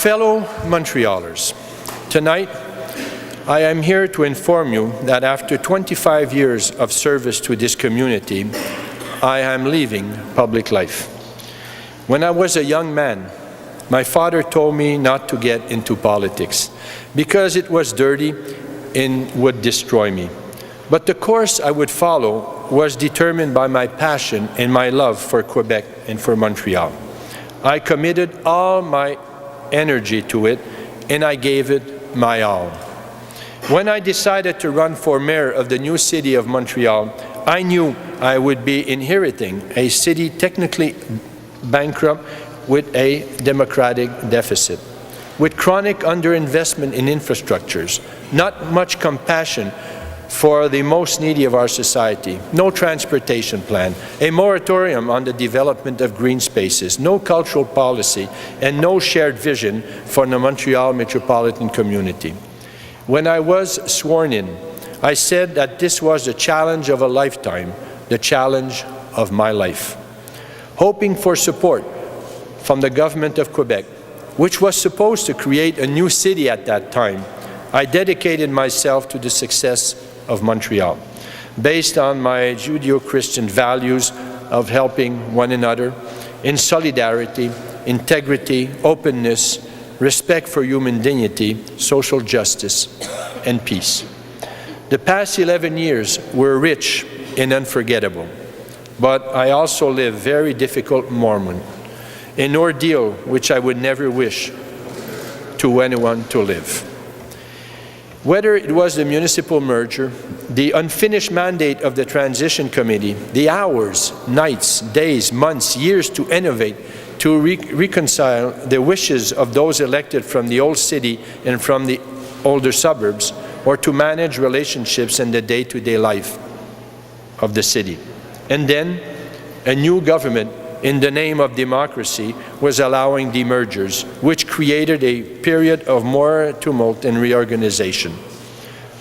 Fellow Montrealers, tonight I am here to inform you that after 25 years of service to this community, I am leaving public life. When I was a young man, my father told me not to get into politics because it was dirty and would destroy me. But the course I would follow was determined by my passion and my love for Quebec and for Montreal. I committed all my energy to it, and I gave it my all. When I decided to run for mayor of the new city of Montreal, I knew I would be inheriting a city technically bankrupt with a democratic deficit, with chronic underinvestment in infrastructures, not much compassion for the most needy of our society, no transportation plan, a moratorium on the development of green spaces, no cultural policy, and no shared vision for the Montreal metropolitan community. When I was sworn in, I said that this was the challenge of a lifetime, the challenge of my life. Hoping for support from the government of Quebec, which was supposed to create a new city at that time, I dedicated myself to the success of Montreal, based on my Judeo-Christian values of helping one another, in solidarity, integrity, openness, respect for human dignity, social justice, and peace. The past 11 years were rich and unforgettable, but I also lived very difficult moment, an ordeal which I would never wish to anyone to live. Whether it was the municipal merger, the unfinished mandate of the transition committee, the hours, nights, days, months, years to innovate, to reconcile the wishes of those elected from the old city and from the older suburbs, or to manage relationships in the day-to-day life of the city. And then a new government in the name of democracy was allowing demergers, which created a period of more tumult and reorganization.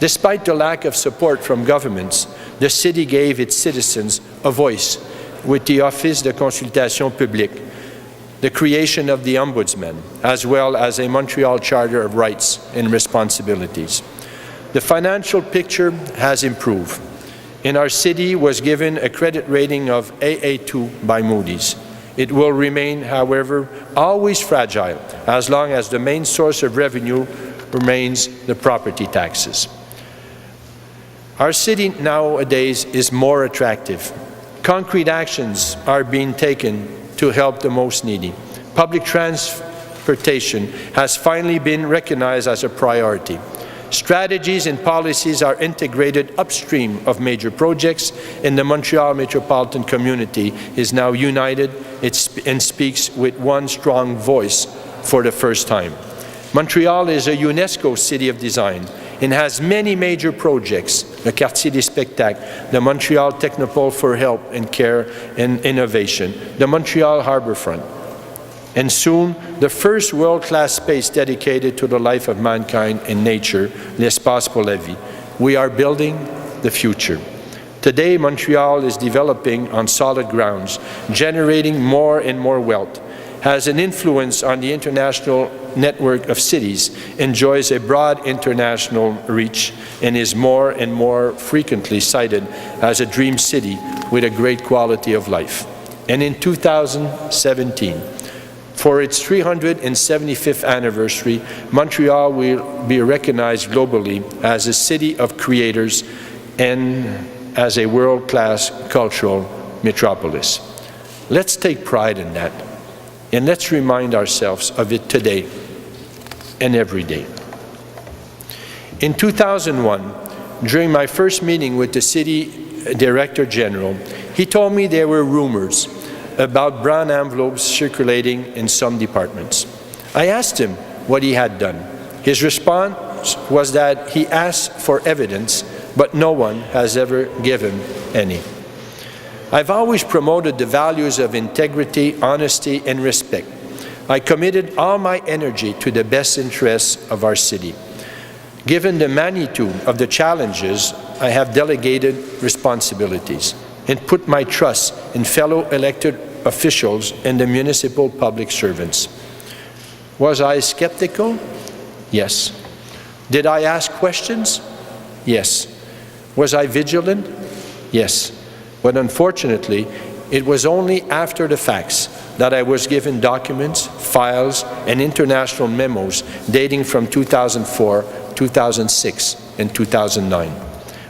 Despite the lack of support from governments, the city gave its citizens a voice with the Office de Consultation Publique, the creation of the Ombudsman, as well as a Montreal Charter of Rights and Responsibilities. The financial picture has improved, and our city was given a credit rating of AA2 by Moody's. It will remain, however, always fragile as long as the main source of revenue remains the property taxes. Our city nowadays is more attractive. Concrete actions are being taken to help the most needy. Public transportation has finally been recognized as a priority. Strategies and policies are integrated upstream of major projects, and the Montreal metropolitan community is now united and speaks with one strong voice for the first time. Montreal is a UNESCO City of Design and has many major projects: the Quartier des Spectacles, the Montreal Technopole for Help and Care and Innovation, the Montreal Harbourfront, and soon the first world-class space dedicated to the life of mankind and nature, l'Espace pour la Vie. We are building the future. Today, Montreal is developing on solid grounds, generating more and more wealth, has an influence on the international network of cities, enjoys a broad international reach, and is more and more frequently cited as a dream city with a great quality of life. And in 2017, for its 375th anniversary, Montreal will be recognized globally as a city of creators and as a world-class cultural metropolis. Let's take pride in that, and let's remind ourselves of it today and every day. In 2001, during my first meeting with the City Director General, he told me there were rumors about brown envelopes circulating in some departments. I asked him what he had done. His response was that he asked for evidence, but no one has ever given any. I've always promoted the values of integrity, honesty, and respect. I committed all my energy to the best interests of our city. Given the magnitude of the challenges, I have delegated responsibilities and put my trust in fellow elected officials and the municipal public servants. Was I skeptical? Yes. Did I ask questions? Yes. Was I vigilant? Yes. But unfortunately, it was only after the facts that I was given documents, files, and international memos dating from 2004, 2006, and 2009.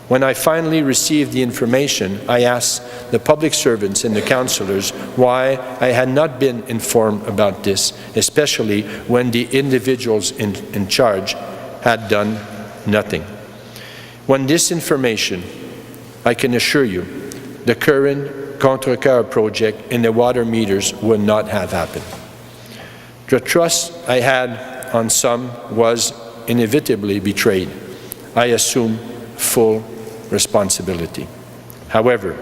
When I finally received the information, I asked the public servants and the councillors why I had not been informed about this, especially when the individuals in charge had done nothing. When this information, I can assure you, the current Contrecoeur project and the water meters would not have happened. The trust I had on some was inevitably betrayed. I assume full responsibility. However,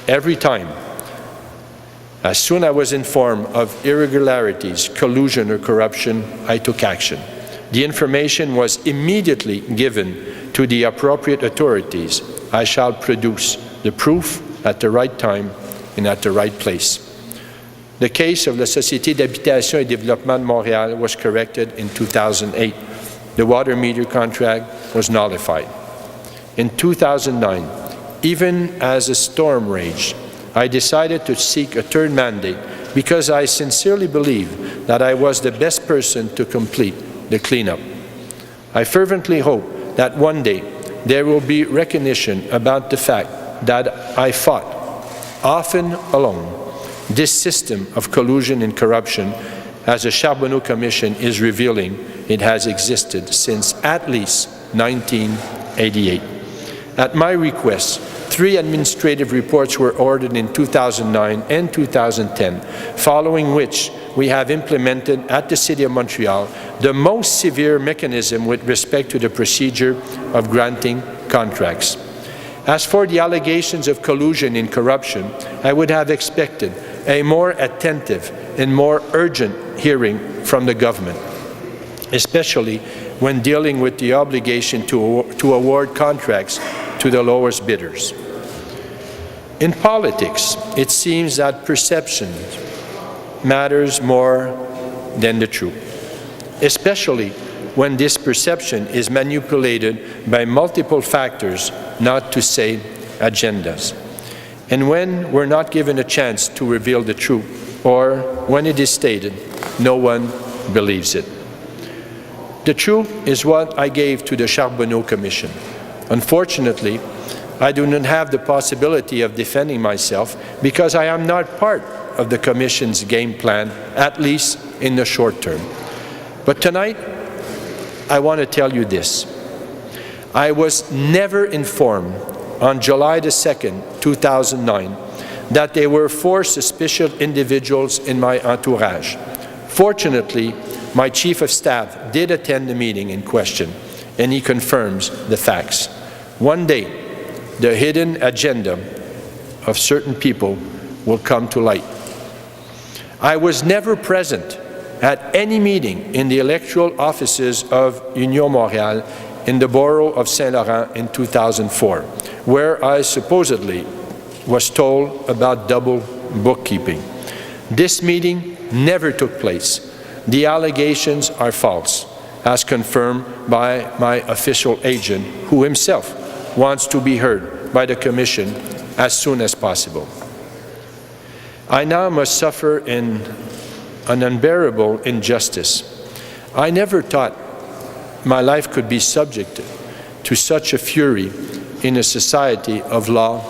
every time, as soon as I was informed of irregularities, collusion, or corruption, I took action. The information was immediately given to the appropriate authorities. I shall produce the proof at the right time and at the right place. The case of la Société d'Habitation et Développement de Montréal was corrected in 2008. The water meter contract was nullified. In 2009, even as a storm raged, I decided to seek a third mandate because I sincerely believe that I was the best person to complete the cleanup. I fervently hope that one day there will be recognition about the fact that I fought, often alone, this system of collusion and corruption, as the Charbonneau Commission is revealing it has existed since at least 1988. At my request, 3 administrative reports were ordered in 2009 and 2010, following which we have implemented at the City of Montreal the most severe mechanism with respect to the procedure of granting contracts. As for the allegations of collusion and corruption, I would have expected a more attentive and more urgent hearing from the government, especially when dealing with the obligation to award contracts to the lowest bidders. In politics, it seems that perception matters more than the truth, especially when this perception is manipulated by multiple factors, not to say agendas, and when we're not given a chance to reveal the truth, or when it is stated, no one believes it. The truth is what I gave to the Charbonneau Commission. Unfortunately, I do not have the possibility of defending myself because I am not part of the Commission's game plan, at least in the short term. But tonight, I want to tell you this. I was never informed on July the 2nd, 2009, that there were 4 suspicious individuals in my entourage. Fortunately, my Chief of Staff did attend the meeting in question, and he confirms the facts. One day, the hidden agenda of certain people will come to light. I was never present at any meeting in the electoral offices of Union Montréal in the borough of Saint-Laurent in 2004, where I supposedly was told about double bookkeeping. This meeting never took place. The allegations are false, as confirmed by my official agent, who himself wants to be heard by the Commission as soon as possible. I now must suffer in an unbearable injustice. I never thought my life could be subject to such a fury in a society of law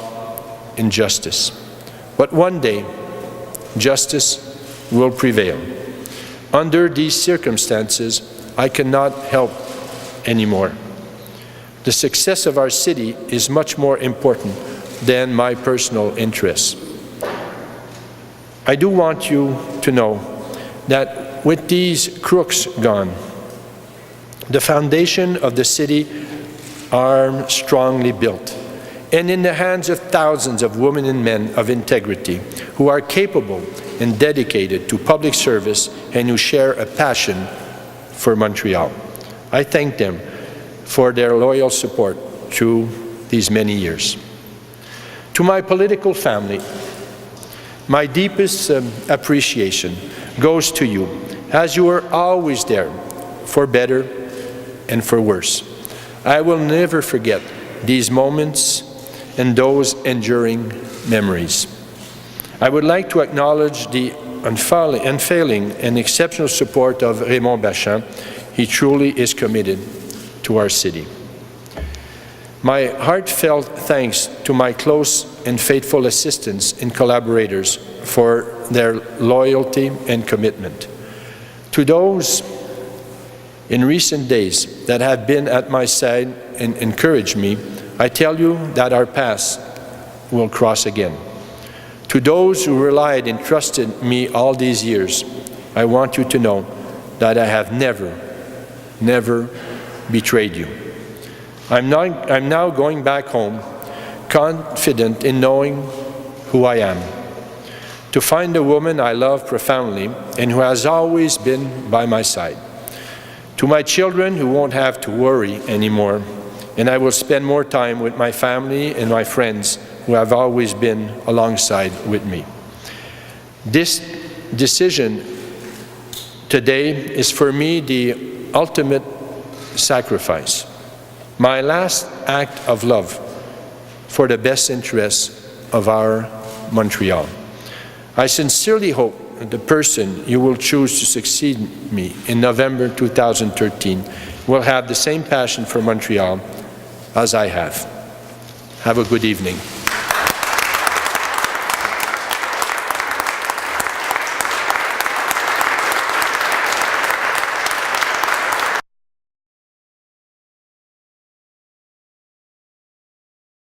and justice. But one day, justice will prevail. Under these circumstances, I cannot help anymore. The success of our city is much more important than my personal interests. I do want you to know that with these crooks gone, the foundation of the city are strongly built, and in the hands of thousands of women and men of integrity who are capable and dedicated to public service and who share a passion for Montreal. I thank them for their loyal support through these many years. To my political family, my deepest appreciation goes to you as you were always there, for better and for worse. I will never forget these moments and those enduring memories. I would like to acknowledge the unfailing and exceptional support of Raymond Bachand. He truly is committed to our city. My heartfelt thanks to my close and faithful assistants and collaborators for their loyalty and commitment. To those in recent days that have been at my side and encouraged me, I tell you that our paths will cross again. To those who relied and trusted me all these years, I want you to know that I have never betrayed you. I'm now going back home, confident in knowing who I am, to find a woman I love profoundly and who has always been by my side. To my children who won't have to worry anymore, and I will spend more time with my family and my friends who have always been alongside with me. This decision today is for me the ultimate sacrifice, my last act of love for the best interests of our Montreal. I sincerely hope the person you will choose to succeed me in November 2013 will have the same passion for Montreal as I have. Have a good evening.